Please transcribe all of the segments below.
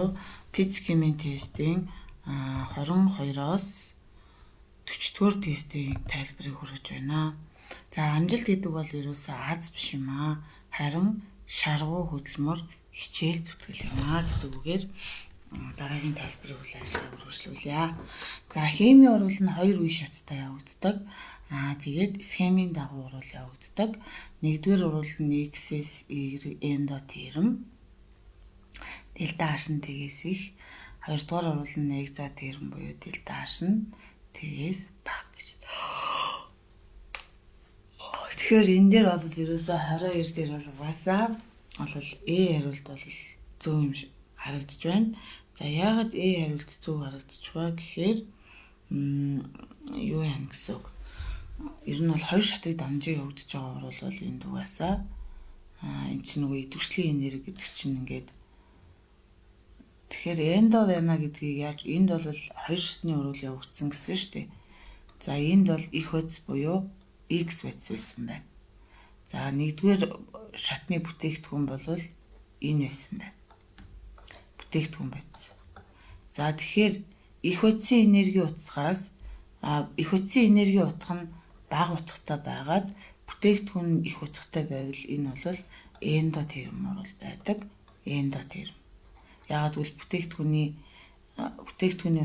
буюу физик-химийн тестийн 22-оос 40-р тестийн тайлбарыг хүргэж байна. За амжилт гэдэг бол ерөөсөө аз биш юм аа. Харин шаргуу хөдөлмөр хичээл зүтгэл юм аа гэдэг үгээр дараагийн тайлбарыг үйл ажиллагааг үргэлжлүүлье. За хими урвал нь хоёр үе шаттай явагддаг. Тэгээд схемийн дагуу урвал явагддаг. Нэгдүгээр урвал нь X-с Y эндотерм дельта H нь тэгээс их. Хоёрдугаар урвал нь экзотерм буюу дельта H нь тэгээс бага гэж. Тэгэхээр энэ дээр бол ерөөсөө 22 дээр бол угаасаа бол хариулт бол зөв юм шиг харагдаж байна. За яагаад хариулт зөв харагдаж байгаа гэхээр юу юм гэсэн үг. Ер нь бол хоёр шатыг дамжин явагдаж байгаа бол энд угаасаа энэ чинь нөгөө идэвхжлийн энерги гэдэг чинь ингээд тэгэхээр эндо байна гэдгийг яаж энд бол хоёр шатны урвал явагдсан гэсэн шүү дээ. За энд бол их бодис буюу X бодис байсан байна. За нэгдүгээр шатны бүтээгдэхүүн бол энэ байсан байна. Бүтээгдэхүүн бодис. За тэгэхээр их бодисын энерги утсаас их бодисын энерги утга нь бага утгатай байгаад бүтээгдэхүүн их утгатай байвал энэ бол эндотерм урвал байдаг. Эндотерм. Яагаад гэвэл бүтээгдэхүүний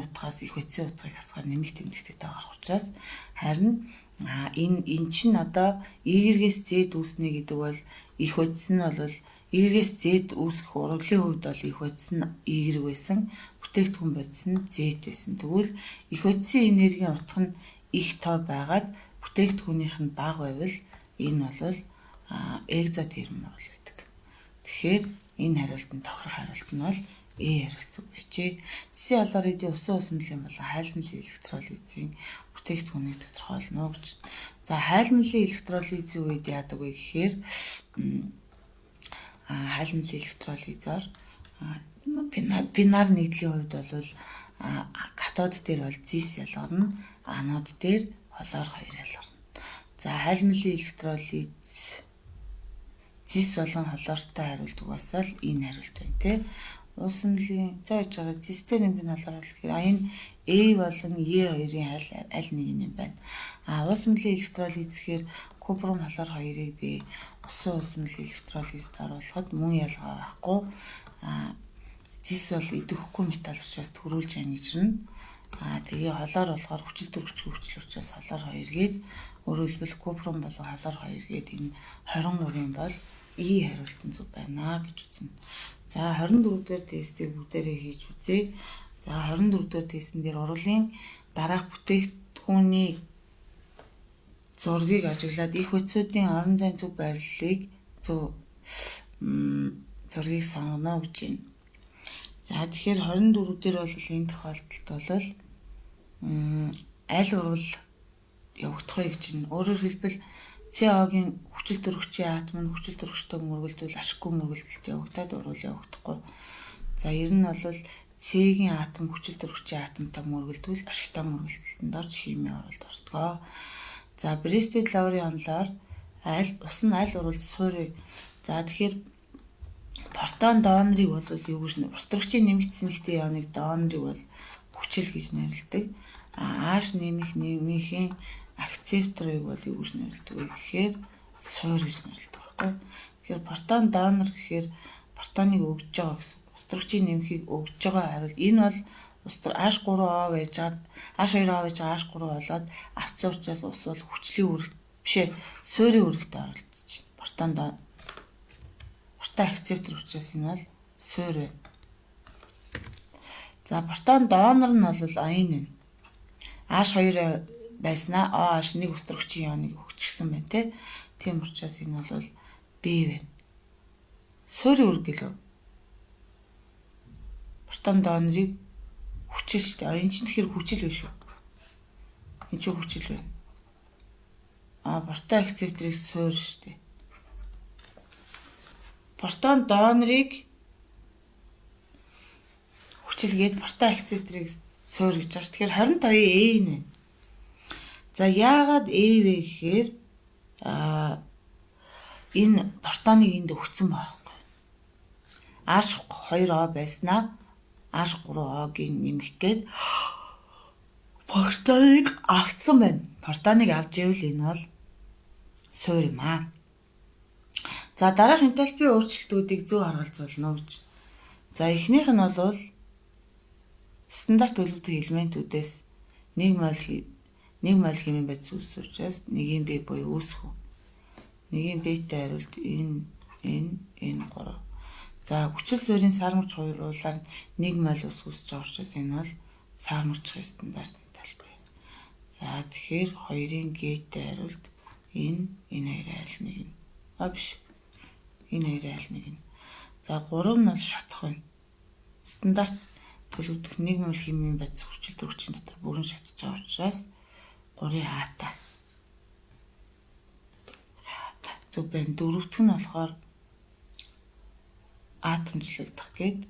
утгаас их бодисын утгыг хасгаар нэмэх тэмдэгтэй байгаа учраас харин энэ чинь одоо Y-гээс Z үүснэ гэдэг бол их бодис нь бол Y-гээс Z үүсэх урвалын хувьд бол их бодис нь Y байсан, бүтээгдэхүүн бодис нь Z байсан. Тэгвэл их бодисын энергийн утга нь их тоо байгаад бүтээгдэхүүнийх нь бага байвал энэ бол экзотерм урвал байдаг. Тэгэхээр энэ хариултанд тохирох хариулт нь бол хариулт зүг байжээ. Цэсийн алгаридын усан усмлын болон хайлтмалын электролизийн бүтээгдэхүүнийг тодорхойлно гэж. За хайлтмалын электролизийн үед яадаг вэ гэхээр хайлтмалын электролизоор бинар нэгдлийн хувьд бол катод дээр бол зис ялгарна, анод дээр холоор 2 ялгарна. За хайлтмалын электролиз зис болон холоортой хариулт угаасаа л энэ хариулт байна те. Усмлын за яаж байгаа зистэй нэмэх нь холоор гэхээр энэ A болон E2-ын аль нэг юм байна. Усмлын электролиз гэхээр купрум холоор 2-ыг би усан усмлын электролизд оруулахад мөн ялгаа байхгүй. Зис бол идэвхгүй металл учраас төрүүлж ангижирна. Тэгээ холоор болохоор хүчил төрөгчгүй хүчил учраас холоор 2 гээд өөрөлдвөл купрум болон холоор 2 гээд энэ 23-ын бол И хариултан зүг байна гэж үзнэ. За 24 дээр тестийг бүгдээрээ хийж үзье. За 24 дээр тестэн дээр урвалын дараах бүтээгдэхүүний зургийг ажиглаад их бодисуудын орон зайн зөв байрлалыг зургийг сонгоно гэж байна. За тэгэхээр 24 дээр бол энэ тохиолдолд бол аль урвал явагдах вэ гэж байна. Өөрөөр хэлбэл CO-гийн хүчил төрөгчийн атом нь хүчил төрөгчтэйг мөргөлдвөл ашиггүй мөргөлдөлт явагдаад урвал явагдахгүй. За ер нь бол C-гийн атом хүчил төрөгчийн атомтай мөргөлдвөл ашигтай мөргөлдөлтөнд орж хими урвалд ордог. За Бристед-Лаврын онолоор ус нь аль урвал суурь. За тэгэхээр протон донорыг бол юу гэж ус төрөгчийн нэмэгц нэмэгтэй ионыг донорыг бол хүчил гэж нэрлэдэг. H нэмэхийн акцепторыг бол юу гэж нэрлэдэг вэ гэхээр суурь гэж нэрлэдэг байхгүй. Тэгэхээр протон донор гэхээр протоныг өгж байгаа гэсэн. Ус төрөгчийн нэмэхийг өгж байгаа хариулт энэ бол H3O байжгаад H2O байжгаа H3 болоод авцсан учраас ус бол хүчлийн үүрэгт бишээ суурийн үүрэгт оролцож байна. Протон акцептор учраас энэ бол суурь байна. За протон донор нь бол аян байна. H2 байснаа OH1 ус төрөгчийн ионыг өгчихсэн байна те. Тийм учраас энэ бол B байна. Суурийн үүрэг гэлөө. Протон донорыг хүчил шүү дээ. Энэ чинь тэгэхээр хүчил биш үү? Энэ чинь хүчил байна. Протон акцепторыг суурь шүү дээ. Протон донорыг хүчилгээд протон акцепторыг суурь гэж байна. Тэгэхээр 25-ийн A нь байна. За яагаад A вэ гэхээр энэ протоныг энд өгсөн байхгүй. H2O байснаа H3O-гийн нэмэх гээд протеиныг авсан байна. Протеиныг авч ивэл энэ бол суур юм аа. За дараах энтальпи өөрчлөлтүүдийг зөв харгалзуулна гэж. За эхнийх нь бол стандарт төлөвлөлт элементүүдээс 1 мол хэмээн байц үүсэх учраас 1-ийн B буюу үүсэх үү. 1-ийн B-тэй хариулт энэ 3. За хүчил суурийн сармагч хоёруулаар 1 мол ус үүсэж байгаа учраас энэ бол сармагчийн стандарт энтальпи. За тэгэхээр 2-ийн G-тэй хариулт энэ хоёрын айл нэг нь. Биш. Энэ хоёрын айл нэг нь. За 3 нь бол шатах байна. Стандарт төлөвлөлт 1 мол хэмээн байц хүчил төвчийн дотор бүрэн шатаж байгаа учраас 3-ийн А-тай. Зөв байна. Дөрөвдөх нь болохоор атомжлогдох гээд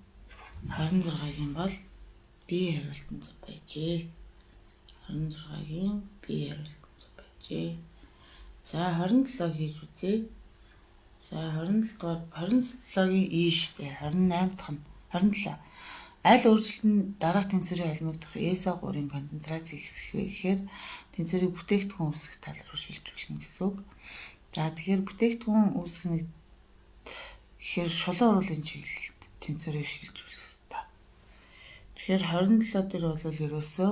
26-гийн бол B хариултан зөв байжээ. 26-гийн B хариултан зөв байжээ. За 27 хийж үзье. За 27-гийн E шүү дээ. 28 дахь нь 27. Аль өөрчлөлт нь дараах тэнцвэрийн холимогдох ESO3-ын концентрацийг ихсэх вэ гэхээр тэнцвэрийг бүтээгдэхүүн үүсгэх тал руу шилжүүлнэ гэсэн үг. За тэгэхээр бүтээгдэхүүн үүсгэх гэхээр шулуун уруулын чиглэлд тэнцвэрийг шилжүүлэх хэрэгтэй. Тэгэхээр 27 дээр бол ерөөсөө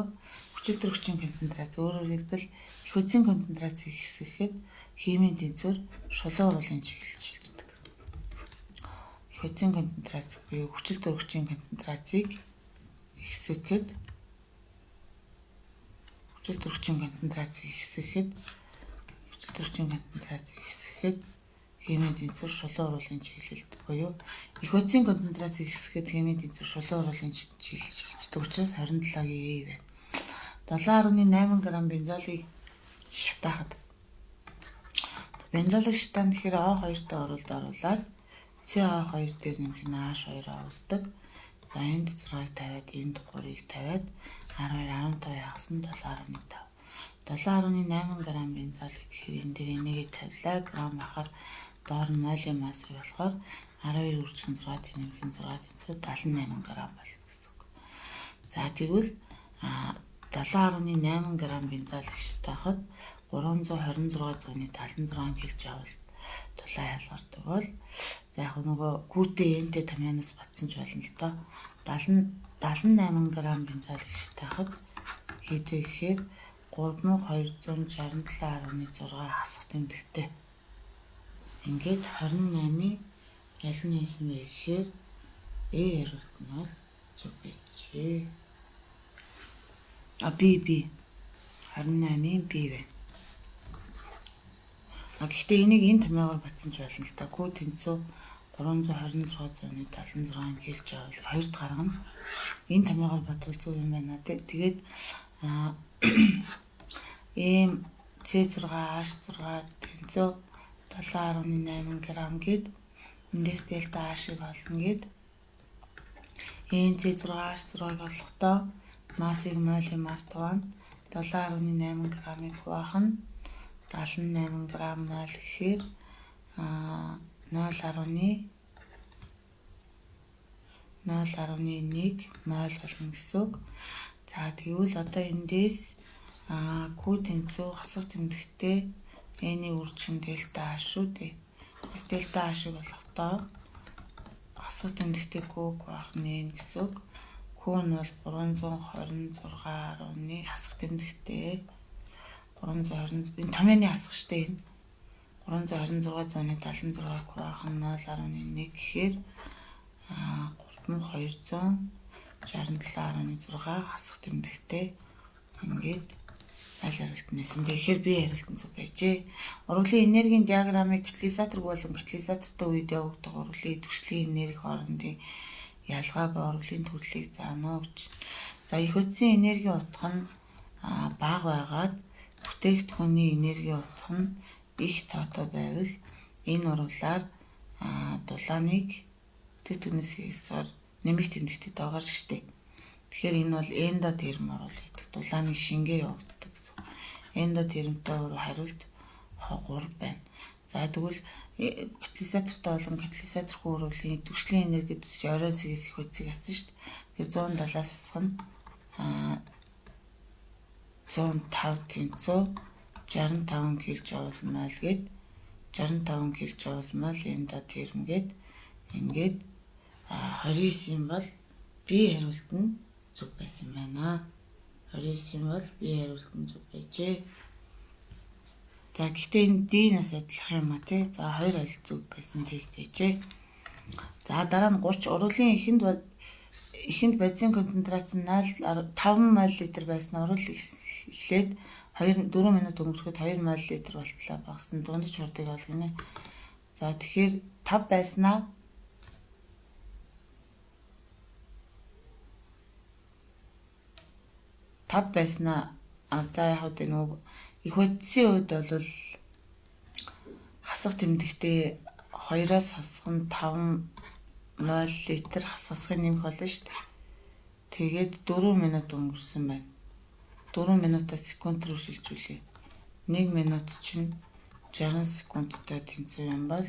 хүчил төрөгчийн концентрац өөрөөр хэлбэл их үсгийн концентрацийг ихсгэхэд химийн тэнцвэр шулуун уруулын чиглэлд шилждэг. Их үсгийн концентрац буюу хүчил төрөгчийн концентрацийг ихсгэхэд химийн тэнцвэр шулуун уруулын чиглэлд буюу их үсгийн концентрацийг ихсгэхэд химийн тэнцвэр шулуун уруулын чиглэлд шилждэг учраас 27-гийн E байна. 7.8 г бензолыг шатаахад бензолыг шатаана гэхээр O2-тэй оруулаад CO2 дээр нэмэх нь H2 үүсдэг. За энд 6-ыг тавиад энд 3-ыг тавиад 12 15 ягсан 7.5. 7.8 г бензолыг гэхээр энэ дээр энийг тавилаа грамм ахаар доор нь молийн массыг болохоор 12 үржин 6 дээр нэмэх нь 6 тэнцвэр 78 г болно гэсэн үг. За тэгвэл 7.8 г бензолыг шатаахад 326.76 кJ дулаан ялгардаг бол за яг нөгөө гүтээ энтэй томьёоноос батсан ч болно л доо 78 г бензолыг шатаахад хийдэг гэхээр 3267.6 хасах тэмдэгтэй. Ингээд 28-ийн аль нь хийсэн бэ гэхээр хариулт нь бол зөв байжээ. B 28-ийн B вэ. Гэхдээ энийг энэ томьёогоор батсан ч болно л та. Гүү тэнцүү 326.76 кJ хоёрт гаргана. Энэ томьёогоор батвал зөв юм байна. Тэгээд ийм C6H6 тэнцүү 7.8 г гээд эндээс дельта H-ыг олно гээд энэ C6H6-ыг олохдоо массыг молийн масс тугаана 7.8 г-ыг хуваахна 78 г мол гэхээр 0.1 мол болно гэсэн үг. За тэгвэл одоо эндээс Q тэнцүү хасах тэмдэгтээ N-ийн үржин дельта H шүү дээ. Бас дельта H-ыг олохдоо хасах тэмдэгтээ Q байх нь гэсэн үг. Q нь бол 326.1 хасах тэмдэгтээ 320 энэ томьёоны хасах штэ энэ 326.76 байх нь 0.1 гэхээр 3267.6 хасах тэмдэгтээ ингээд аль хариулт нэсэн бэ гэхээр B хариулт нь зөв байжээ. Урвалын энергийн диаграммыг катализатор болон катализатортой үед явагдах урвалын идэвхжлийн энерги хоорондын ялгаа ба урвалын төрлийг заана уу гэж. За их үсгийн энерги утга нь бага байгаад бүтээгдэхүүний энерги утга нь их тоотой байвал энэ урвалаар дулааныг бүтээгдэхүүнээс хийсээр нэмэх тэмдэгтээ доогаар штэ. Тэгэхээр энэ бол эндотерм урвал гэдэг дулааны шингээ явагддаг гэсэн. Эндотермтэй хариулт 3 байна. За тэгвэл катализатортой болон катализаторгүй хөрвөлийн түвшлийн энерги гэж орой цэгээс их үцгийг харсан шүү дээ. Тэгэхээр 170-аас нь 105 тэнцүү 65 кJ мол гээд 65 кJ мол энэ дот хэрмгээд ингээд 29 бол B хариулт нь зөв байсан байна. 29 бол B хариулт нь зөв байжээ. За гэхдээ энэ D-наас адилах юм а тий. За 2 аль зөв байсан тест хийжээ. За дараа нь 30 уруулын эхэнд бензин концентрац нь 0.5 мл байсан урал эхлээд 4 минут өнгөрөхөд 2 мл болтлоо багассан. Дундаж хурдыг олгоно. За тэгэхээр 5 байснаа за яг тэ нөгөө их үдсийн хувьд бол хасах тэмдэгтээ 2-оос хасах нь 5 мл хасахыг нэмэх болно шүү дээ. Тэгээд 4 минут өнгөрсөн байна. 4 минутаас секунд руу шилжүүлээ. 1 минут чинь 60 секундтай тэнцүү юм бол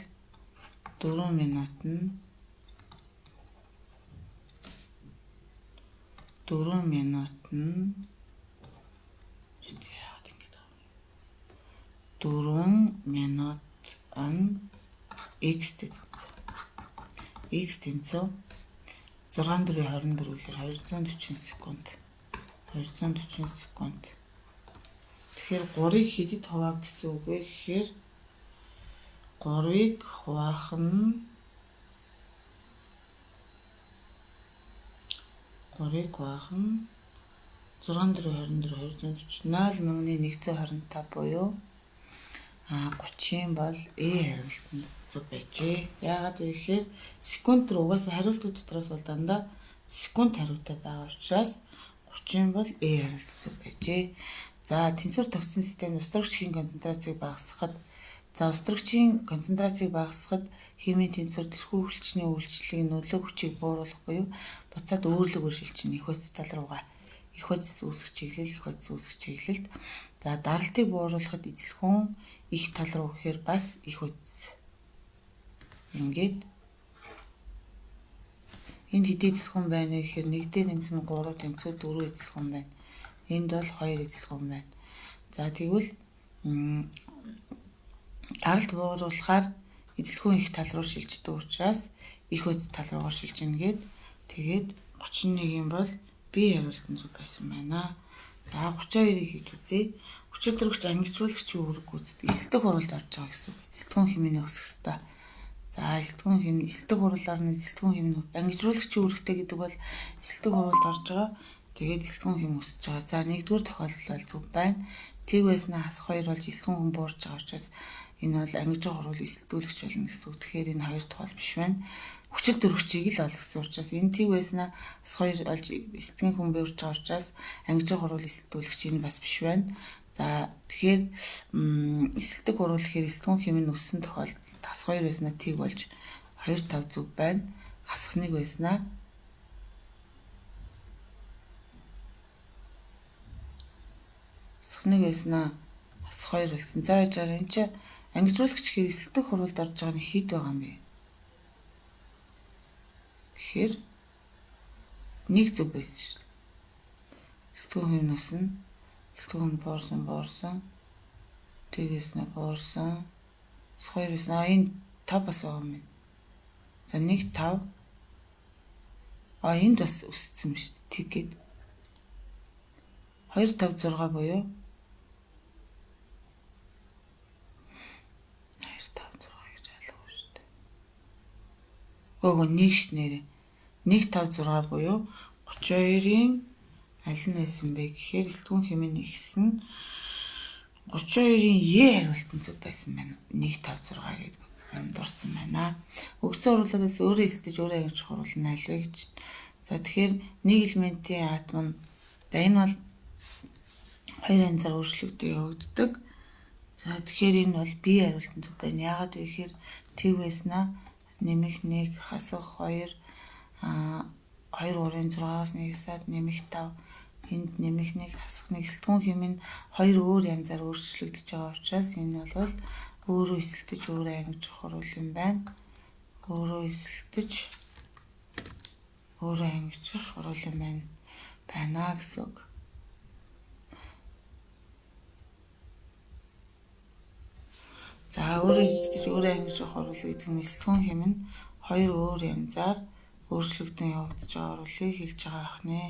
4 минут нь 4 минут нь x тэнцүү 6/24 гэхээр 240 секунд. 240 секунд. Тэгэхээр 3-ыг хэдэд хуваах гэсэн үг вэ гэхээр 3-ыг хуваах нь 6/24 240 буюу 30 бол хариулт нь зөв байжээ. Яагаад вэ гэхээр секунд руу угаасаа хариултууд дотроос бол дандаа секунд хариутай байгаа учраас 30 бол хариулт зөв байжээ. За тэнцвэр тогтсон системд устөрөгчийн концентрацийг багасгахад химийн тэнцвэр тэрхүү хүлчний үйлчлэгийг нөлөө хүчийг бууруулах буюу буцаад өөрлөгөөр шилжинэ. Их үс тал руугаа. Их үс үүсгэж чиглэлт. За даралтыг бууруулахад эзлэхүүн их тал руу гэхээр бас их үс. Ингээд энд хэдий эзлэхүүн байна вэ гэхээр 1-д нэмэх нь 3 тэнцүү 4 эзлэхүүн байна. Энд бол 2 эзлэхүүн байна. За тэгвэл даралт бууруулахаар эзлэхүүн их тал руу шилждэг учраас их үс тал руугаар шилжинэ тэгээд 31 бол B хариулт нь зөв байсан байна. За 32-ыг хийж үзье. Хүчил төрөгч ангижруулагчийн үүрэг гүйцэд эсэлтэх хуралд орж байгаа гэсэн үг. Эсэлтгүүн хэмнээ өсөх ёстой. За эсэлтэх хурлаар нь эсэлтгүүн хэмнээ ангижруулагчийн үүрэгтэй гэдэг бол эсэлтэх хуралд орж байгаа. Тэгээд эсэлтгүүн хэм өсөж байгаа. За нэгдүгээр тохиолдол бол зөв байна. Тэг байснаа хасах 2 болж эсэлтгүүн хэм буурч байгаа учраас энэ бол ангижруу хурал эсэлтүүлэгч болно гэсэн үг. Тэгэхээр энэ хоёр тохиол биш байна. Хүчил төрөгчийг л олгосон учраас энэ тэг байснаа бас 2 болж эсэлтгийн хүн буурч байгаа учраас ангижруу хурал эсэлтүүлэгч энэ бас биш байна. За тэгэхээр эсэлтэг хурал гэхээр эсэлтгүүн хэм нь өссөн тохиолдолд хас 2 байснаа тэг болж 2-5 зөв байна. Хасах 1 байснаа хас 2 болсон. За яжаар энэ чинь ангижруулагч гэхээр эсэлтэг хуралд орж байгаа нь хэд байгаа юм бэ? Тэгэхээр 1 зөв байсан шүү. Эсэлтгүүн хэм өснө. Эсэлтгүүн буурсан. Тэгээс нь буурсан. Хас 2 байсан. Энэ 5 бас байгаа юм. За 1 5. Энд бас өссөн шүү дээ. Тэгээд 2 5 6 буюу 1 ш нэрээ 1 5 6 буюу 32-ын аль нь байсан бэ гэхээр эсэлтгүүн хэмээн ихсэн 32-ын хариулт нь зөв байсан байна. 1 5 6 гэдэг дурдсан байна. Өгсөн хурлаас өөрөө эсэлтэж өөрөө ангиж хуруулна аль вэ гэж. За тэгэхээр нэг элементийн атом нь энэ бол 2 янзаар өөрчлөгдөж явагддаг. За тэгэхээр энэ бол B хариулт нь зөв байна. Яагаад вэ гэхээр тэг байснаа нэмэх 1 хасах 2 2 3-ын 6-аас 1-аад нэмэх 5 энд нэмэх 1 хасах 1 эсэлтгүүн хэм нь 2 өөр янзаар өөрчлөгдөж байгаа учраас энэ бол өөрөө эсэлтэж өөрөө ангижих хурал юм байна. Өөрөө эсэлтэж өөрөө ангижих хурал юм байна гэсэн үг. За өөрөө эсэлтэж өөрөө ангижих хурал гэдэг нь эсэлтгүүн хэм нь хоёр өөр янзаар өөрчлөгдөн явагдаж байгаа хурлыг хэлж байгаа ахнэ.